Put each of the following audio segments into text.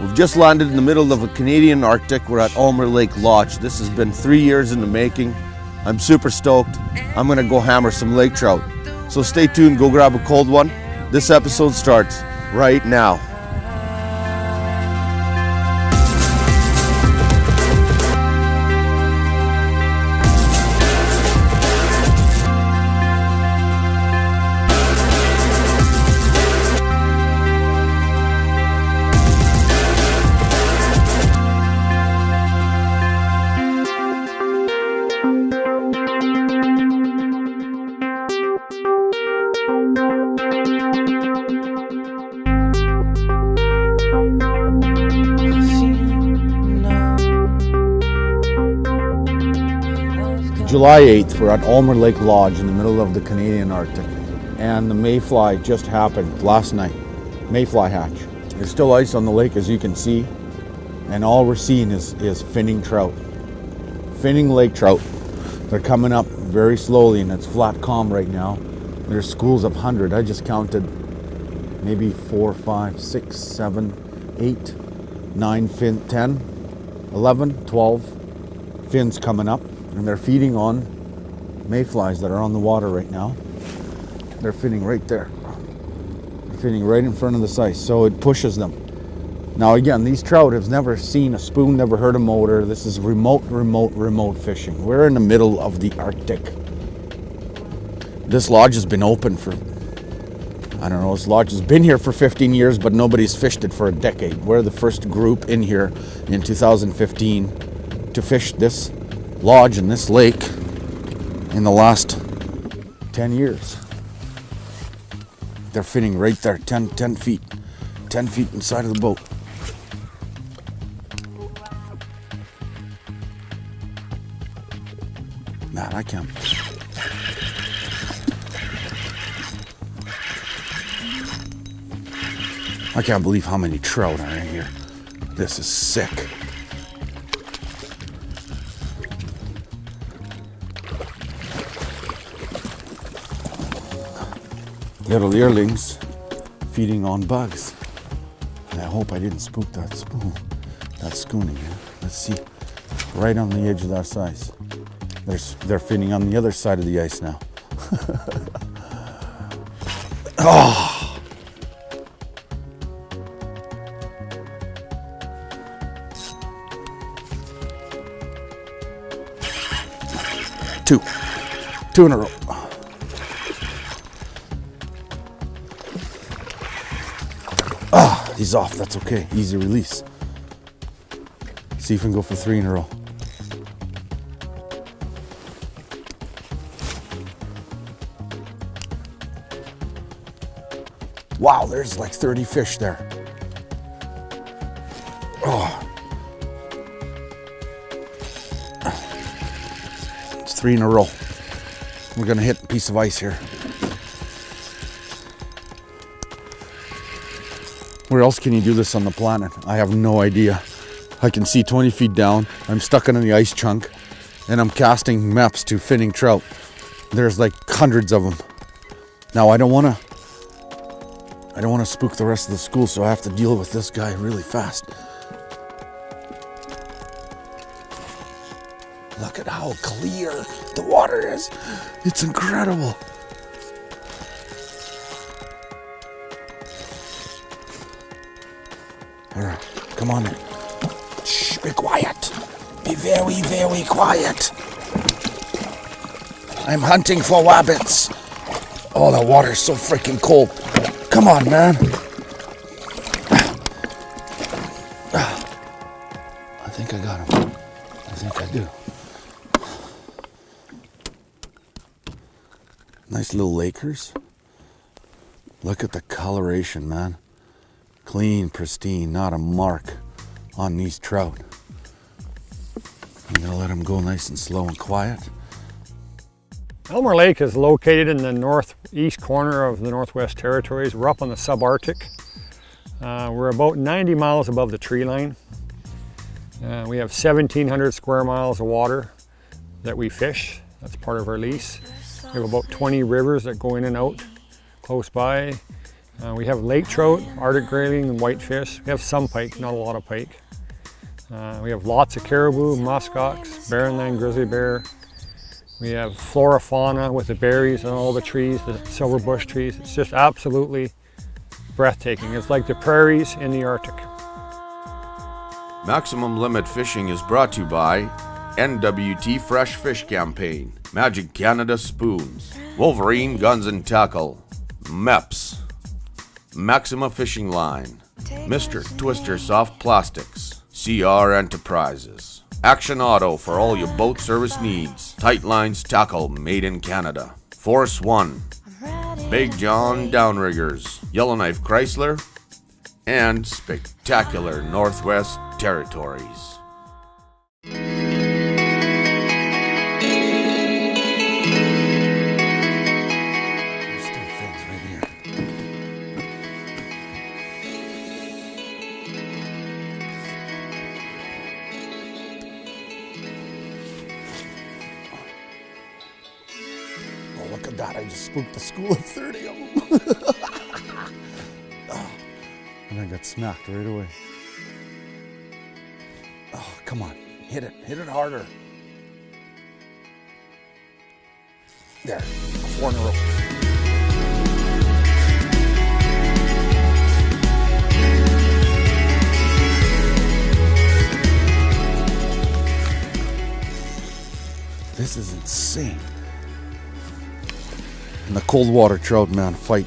We've just landed in the middle of a Canadian Arctic. We're at Aylmer Lake Lodge. This has been 3 years in the making. I'm super stoked. I'm gonna go hammer some lake trout. So stay tuned, go grab a cold one. This episode starts right now. July 8th, we're at Aylmer Lake Lodge in the middle of the Canadian Arctic, and the mayfly just happened last night. Mayfly hatch. There's still ice on the lake, as you can see, and all we're seeing is finning trout. Finning lake trout. They're coming up very slowly, and it's flat calm right now. There's schools of 100. I just counted maybe 4, 5, 6, 7, 8, 9, 10, 11, 12 fins coming up. And they're feeding on mayflies that are on the water right now. They're feeding right there. They're feeding right in front of this ice, so it pushes them. Now again, these trout have never seen a spoon, never heard a motor. This is remote fishing. We're in the middle of the Arctic. This lodge has been open for, I don't know, this lodge has been here for 15 years, but nobody's fished it for a decade. We're the first group in here in 2015 to fish this lodge in this lake in the last 10 years. They're fitting right there, 10 feet inside of the boat. Man, I can't believe how many trout are in here. This is sick. Little earlings feeding on bugs. And I hope I didn't spook that schooning. Let's see, right on the edge of that size. They're feeding on the other side of the ice now. Oh. Two in a row. He's off, that's okay. Easy release. See if we can go for 3 in a row. Wow, there's like 30 fish there. Oh. It's 3 in a row. We're gonna hit a piece of ice here. Where else can you do this on the planet? I have no idea. I can see 20 feet down. I'm stuck in the ice chunk, and I'm casting maps to finning trout. There's like hundreds of them. Now I don't want to spook the rest of the school, so I have to deal with this guy really fast. Look at how clear the water is. It's incredible. All right, come on in. Shh, be quiet. Be very, very quiet. I'm hunting for rabbits. Oh, the water's so freaking cold. Come on, man. I think I got him. I think I do. Nice little Lakers. Look at the coloration, man. Clean, pristine, not a mark on these trout. I'm gonna let them go nice and slow and quiet. Aylmer Lake is located in the northeast corner of the Northwest Territories. We're up on the subarctic. We're about 90 miles above the tree line. We have 1,700 square miles of water that we fish. That's part of our lease. We have about 20 rivers that go in and out close by. We have lake trout, Arctic grayling, and whitefish. We have some pike, not a lot of pike. We have lots of caribou, muskox, barrenland grizzly bear. We have flora fauna with the berries and all the trees, the silver bush trees. It's just absolutely breathtaking. It's like the prairies in the Arctic. Maximum Limit Fishing is brought to you by NWT Fresh Fish Campaign, Magic Canada Spoons, Wolverine Guns and Tackle, MEPS, Maxima Fishing Line, Mr. Twister Soft Plastics, CR Enterprises, Action Auto for all your boat service needs, Tight Lines Tackle made in Canada, Force One, Big John Downriggers, Yellowknife Chrysler, and Spectacular Northwest Territories. Look at that, I just spooked the school of 30 of them. Oh, and I got smacked right away. Oh, come on, hit it harder. There, 4 in a row. This is insane. And the cold water trout, man, fight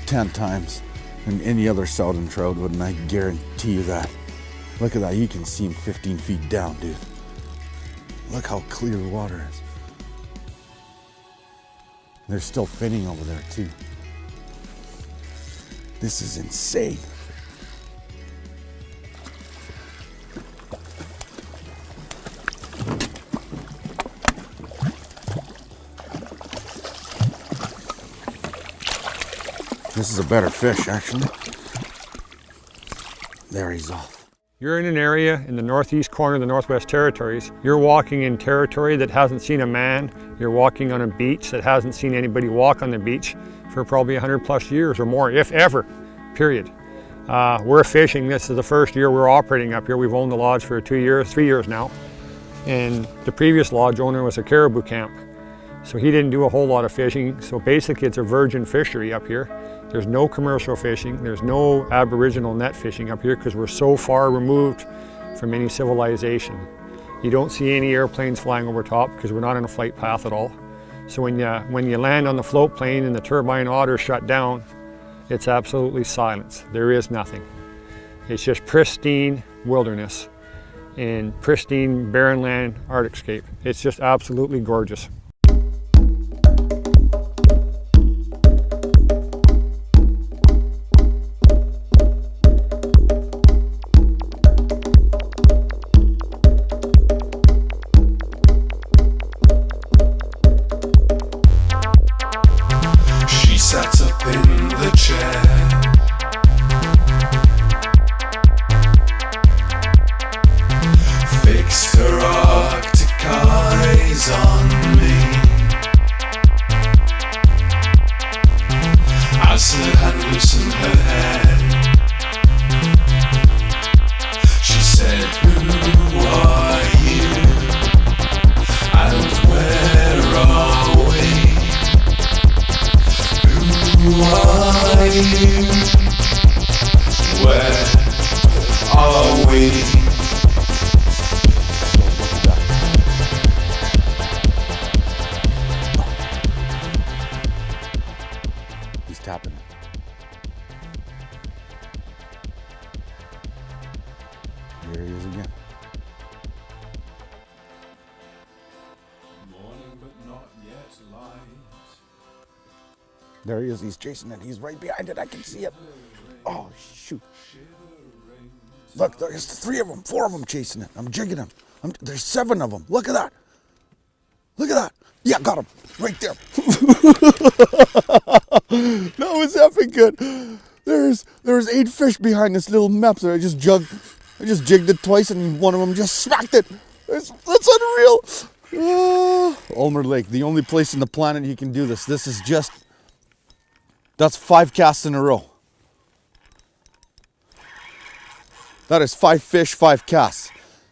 10 times than any other southern trout would, and I guarantee you that. Look at that, you can see him 15 feet down, dude. Look how clear the water is. They're still finning over there too. This is insane. This is a better fish, actually. There, he's off. You're in an area in the northeast corner of the Northwest Territories. You're walking in territory that hasn't seen a man. You're walking on a beach that hasn't seen anybody walk on the beach for probably 100 plus years or more, if ever, period. We're fishing. This is the first year we're operating up here. We've owned the lodge for 3 years now. And the previous lodge owner was a caribou camp. So he didn't do a whole lot of fishing. So basically it's a virgin fishery up here. There's no commercial fishing. There's no Aboriginal net fishing up here because we're so far removed from any civilization. You don't see any airplanes flying over top because we're not on a flight path at all. So when you land on the float plane and the turbine otter shut down, it's absolutely silence. There is nothing. It's just pristine wilderness and pristine barren land Arcticscape. It's just absolutely gorgeous. Sat up in the chair, fixed her Arctic eyes on me, as her hand loosened her hair. She said, "Who are you? And where are we? Who are you? Where are we?" He's tapping it. Here he is again. Morning but not yet light. There he is, he's chasing it. He's right behind it, I can see it. Oh, shoot. Look, there's 3 of them, 4 of them chasing it. I'm jigging them. There's 7 of them. Look at that. Look at that. Yeah, got him. Right there. That was epic good. There's 8 fish behind this little map there. I just jigged it twice and one of them just smacked it. That's unreal. Aylmer Lake, the only place on the planet you can do this. This is just, that's 5 casts in a row. That is 5 fish, 5 casts.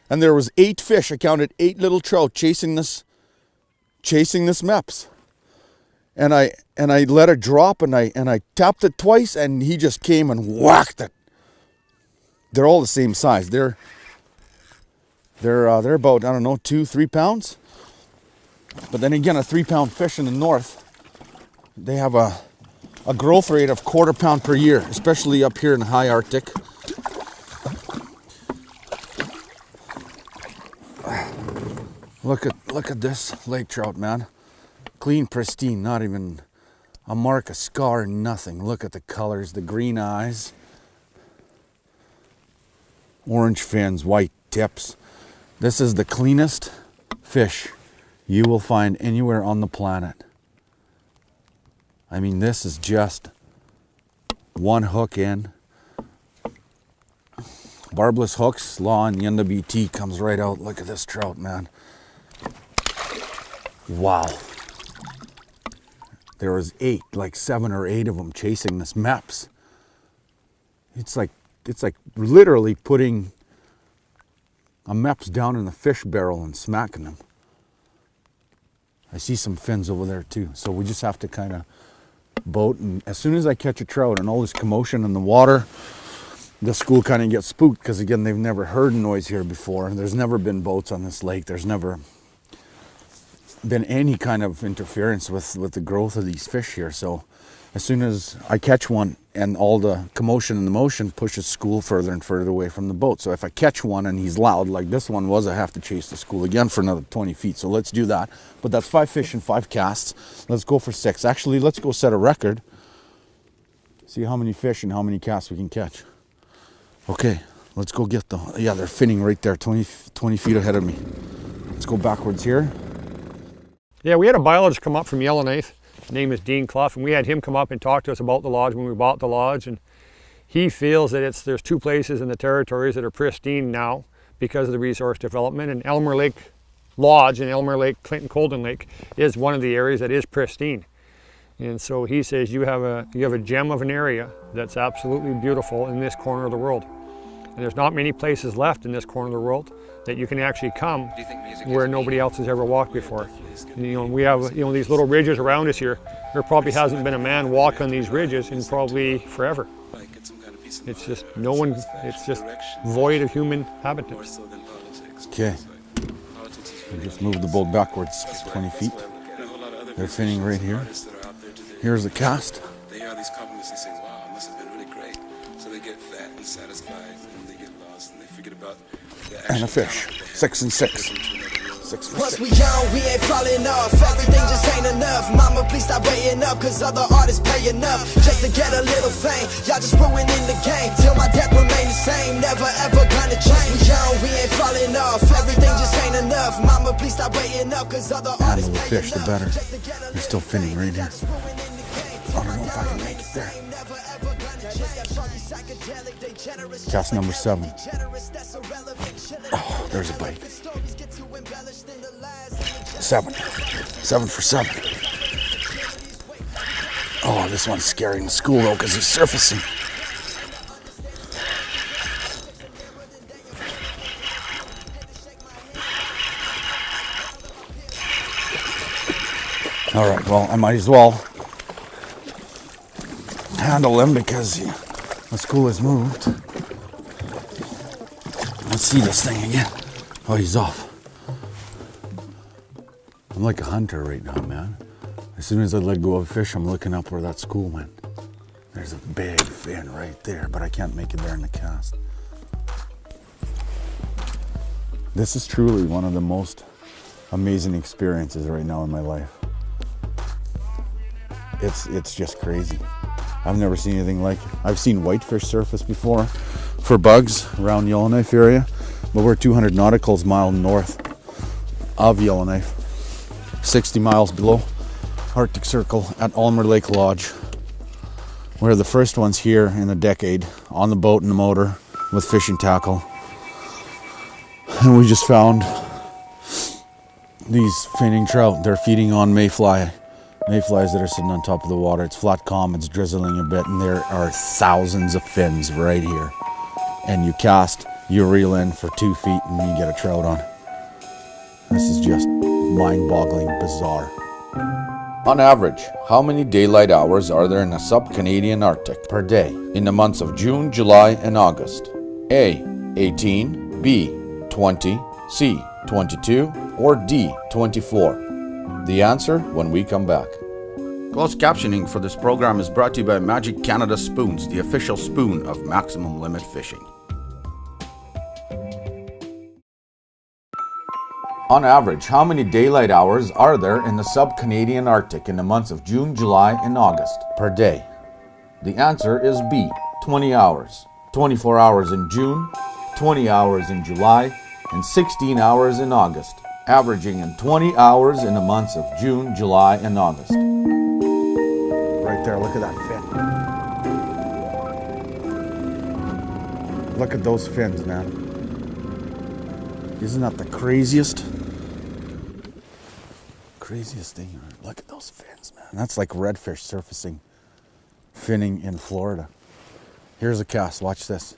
And there was 8 fish. I counted 8 little trout chasing this Meps. And I let it drop, and I tapped it twice, and he just came and whacked it. They're all the same size. They're about, I don't know, 2-3 pounds. But then again, a 3-pound fish in the north, they have a growth rate of 1/4 pound per year, especially up here in the high Arctic. Look at this lake trout, man. Clean, pristine, not even a mark, a scar, nothing. Look at the colors, the green eyes, orange fins, white tips. This is the cleanest fish you will find anywhere on the planet. I mean, this is just one hook in. Barbless hooks, law in the NWT comes right out. Look at this trout, man. Wow. There was 7 or 8 of them chasing this Meps. It's like literally putting a Meps down in the fish barrel and smacking them. I see some fins over there too. So we just have to kind of boat, and as soon as I catch a trout and all this commotion in the water, the school kind of gets spooked, because again, they've never heard noise here before. There's never been boats on this lake. There's never been any kind of interference with the growth of these fish here. So as soon as I catch one, and all the commotion and the motion pushes school further and further away from the boat. So if I catch one and he's loud, like this one was, I have to chase the school again for another 20 feet. So let's do that. But that's 5 fish and 5 casts. Let's go for 6. Actually, let's go set a record. See how many fish and how many casts we can catch. Okay, let's go get them. Yeah, they're finning right there, 20 feet ahead of me. Let's go backwards here. Yeah, we had a biologist come up from Yellowknife. His name is Dean Clough, and we had him come up and talk to us about the lodge when we bought the lodge. And he feels that there's 2 places in the territories that are pristine now because of the resource development. And Aylmer Lake Lodge and Aylmer Lake, Clinton-Colden Lake is one of the areas that is pristine. And so he says you have a gem of an area that's absolutely beautiful in this corner of the world. And there's not many places left in this corner of the world that you can actually come where nobody else has ever walked before. And, we have these little ridges around us here. There probably hasn't been a man walk on these ridges in probably forever. It's just it's just void of human habitat. Okay. We just moved the boat backwards 20 feet. They're finning right here. Here's the cast. They hear these compliments and say, wow, it must have been really great. So they get fat and satisfied, and they get lost, and they forget about the action. And a fish. 6 and 6. 6 for Once 6. we young, we ain't falling off. Everything just ain't enough. Mama, please stop waiting up, cause other artists pay enough just to get a little fame. Y'all just ruining the game till my death remain the same. Never ever gonna change. We young, we ain't falling off. Everything just ain't enough. Mama, please stop waiting up, cause other artists the pay fish, the enough better. just to get a They're still little finning fame. right here. Y'all just ruining the game I don't know if I can make it there. Never ever gonna change. Psychedelic, they generous. Cast number 7. Oh, there's a bite. 7. 7 for 7. Oh, this one's scaring the school though, because he's surfacing. All right, well, I might as well handle him because the school has moved. Let's see this thing again. Oh, he's off. I'm like a hunter right now, man. As soon as I let go of a fish, I'm looking up where that school went. There's a big fin right there, but I can't make it there in the cast. This is truly one of the most amazing experiences right now in my life. It's just crazy. I've never seen anything like it. I've seen whitefish surface before for bugs around Yellowknife area, but we're 200 nautical miles north of Yellowknife, 60 miles below Arctic Circle at Aylmer Lake Lodge. We're the first ones here in a decade on the boat and the motor with fishing tackle. And we just found these finning trout. They're feeding on mayflies that are sitting on top of the water. It's flat calm, it's drizzling a bit, and there are thousands of fins right here. and you cast, you reel in for 2 feet and you get a trout on. This is just mind-boggling bizarre. On average, how many daylight hours are there in the sub-Canadian Arctic per day in the months of June, July, and August? A. 18, B. 20, C. 22, or D. 24? The answer when we come back. Closed captioning for this program is brought to you by Magic Canada Spoons, the official spoon of Maximum Limit Fishing. On average, how many daylight hours are there in the sub-Canadian Arctic in the months of June, July, and August per day? The answer is B, 20 hours. 24 hours in June, 20 hours in July, and 16 hours in August, averaging in 20 hours in the months of June, July, and August. Right there, look at that fin. Look at those fins, man. Isn't that the craziest thing? Look at those fins, man. That's like redfish surfacing, finning in Florida. Here's a cast, watch this.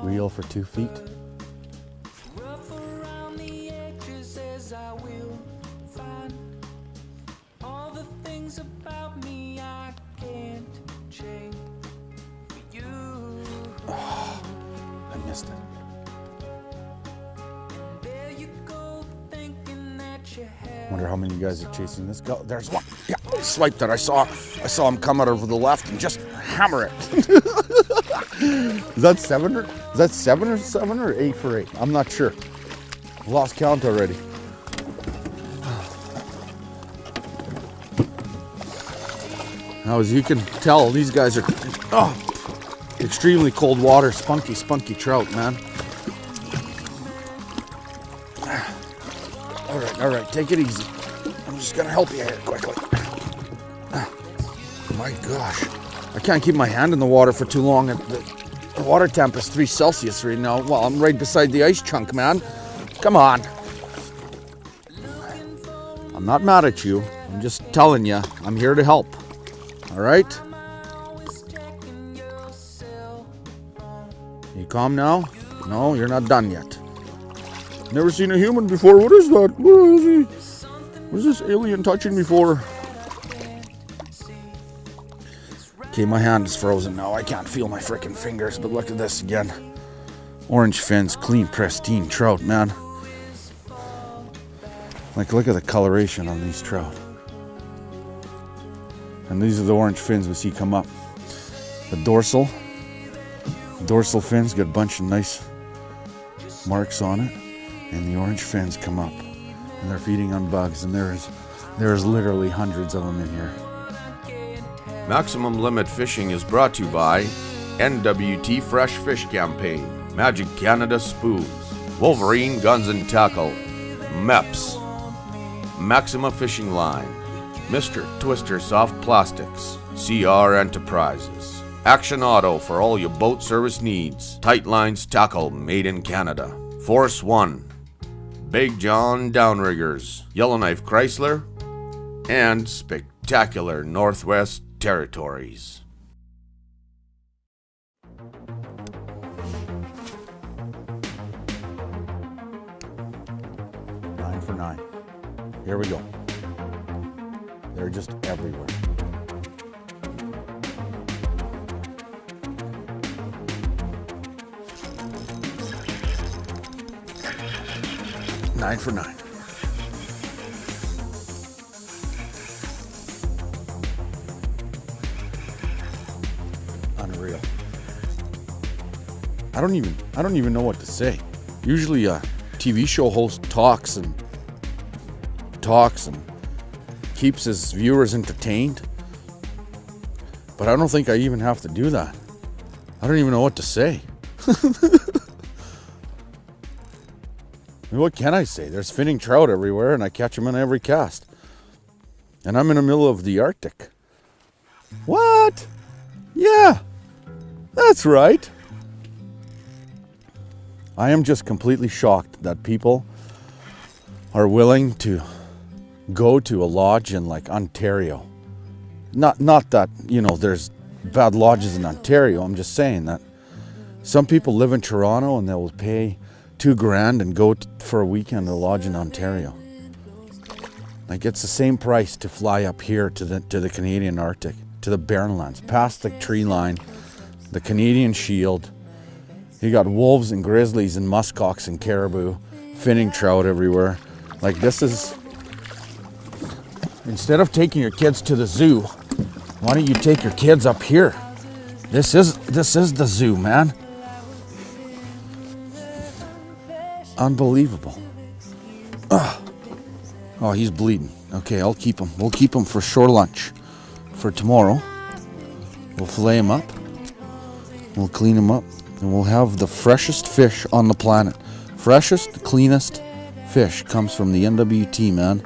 Reel for 2 feet. Oh, I missed it. Wonder how many of you guys are chasing this. Go, there's one. Yeah, swiped it. I saw him come out over the left and just hammer it. Is that 7 or 8 for 8? I'm not sure. Lost count already. Now, as you can tell, these guys are extremely cold water, spunky trout, man. All right, take it easy. I'm just gonna help you here quickly. My gosh, I can't keep my hand in the water for too long. The water temp is 3 Celsius right now. Well, I'm right beside the ice chunk, man. Come on. I'm not mad at you. I'm just telling you, I'm here to help. All right? You calm now? No, you're not done yet. Never seen a human before. What is that? Where is he? Was this alien touching me for? Okay, my hand is frozen now. I can't feel my freaking fingers, but look at this again. Orange fins, clean, pristine trout, man. Like, look at the coloration on these trout. And these are the orange fins we see come up. The dorsal fins got a bunch of nice marks on it. And the orange fins come up. And they're feeding on bugs. And there's literally hundreds of them in here. Maximum Limit Fishing is brought to you by NWT Fresh Fish Campaign, Magic Canada Spoons, Wolverine Guns and Tackle, MEPS, Maxima Fishing Line, Mr. Twister Soft Plastics, CR Enterprises, Action Auto for all your boat service needs, Tight Lines Tackle made in Canada, Force One, Big John Downriggers, Yellowknife Chrysler, and Spectacular Northwest Territories. Nine for 9. Here we go. They're just everywhere. Nine for 9. Unreal. I don't even know what to say. Usually a TV show host talks and keeps his viewers entertained. But I don't think I even have to do that. I don't even know what to say. I mean, what can I say? There's finning trout everywhere, and I catch them in every cast. And I'm in the middle of the Arctic. What? Yeah, that's right. I am just completely shocked that people are willing to go to a lodge in like Ontario Not that, there's bad lodges in Ontario. I'm just saying that some people live in Toronto and they'll pay $2,000 and go for a weekend at a lodge in Ontario. Like, it's the same price to fly up here to the Canadian Arctic, to the Barren Lands, past the tree line, the Canadian Shield. You got wolves and grizzlies and muskox and caribou, finning trout everywhere. Like, this is, instead of taking your kids to the zoo, why don't you take your kids up here? This is the zoo, man. Unbelievable. Oh, he's bleeding. Okay, I'll keep him. We'll keep him for shore lunch for tomorrow. We'll fillet him up. We'll clean him up. And we'll have the freshest fish on the planet. Freshest, cleanest fish comes from the NWT, man.